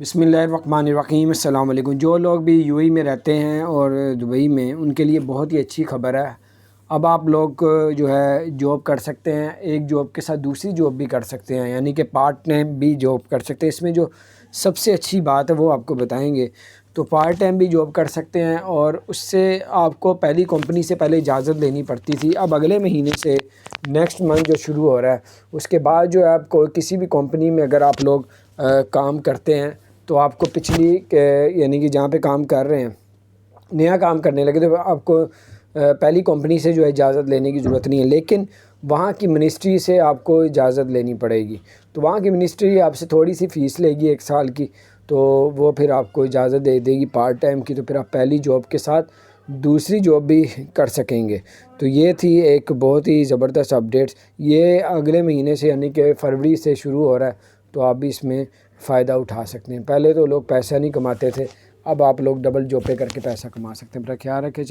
بسم اللہ الرحمن الرحیم۔ السلام علیکم۔ جو لوگ بھی یو اے میں رہتے ہیں اور دبئی میں، ان کے لیے بہت ہی اچھی خبر ہے۔ اب آپ لوگ جو ہے جاب کر سکتے ہیں، ایک جاب کے ساتھ دوسری جاب بھی کر سکتے ہیں، یعنی کہ پارٹ ٹائم بھی جاب کر سکتے ہیں۔ اس میں جو سب سے اچھی بات ہے وہ آپ کو بتائیں گے۔ تو پارٹ ٹائم بھی جاب کر سکتے ہیں، اور اس سے آپ کو پہلی کمپنی سے پہلے اجازت لینی پڑتی تھی۔ اب اگلے مہینے سے نیکسٹ منتھ جو شروع ہو رہا ہے، اس کے بعد جو ہے آپ کو کسی بھی کمپنی میں اگر آپ لوگ کام کرتے ہیں تو آپ کو پچھلی یعنی کہ جہاں پہ کام کر رہے ہیں، نیا کام کرنے لگے تو آپ کو پہلی کمپنی سے جو ہے اجازت لینے کی ضرورت نہیں ہے، لیکن وہاں کی منسٹری سے آپ کو اجازت لینی پڑے گی۔ تو وہاں کی منسٹری آپ سے تھوڑی سی فیس لے گی 1 سال کی، تو وہ پھر آپ کو اجازت دے دے گی پارٹ ٹائم کی، تو پھر آپ پہلی جاب کے ساتھ دوسری جاب بھی کر سکیں گے۔ تو یہ تھی ایک بہت ہی زبردست اپڈیٹس۔ یہ اگلے مہینے سے یعنی کہ فروری سے شروع ہو رہا ہے، تو آپ بھی اس میں فائدہ اٹھا سکتے ہیں۔ پہلے تو لوگ پیسہ نہیں کماتے تھے، اب آپ لوگ ڈبل جابیں کر کے پیسہ کما سکتے ہیں۔ اپنا خیال رکھیں۔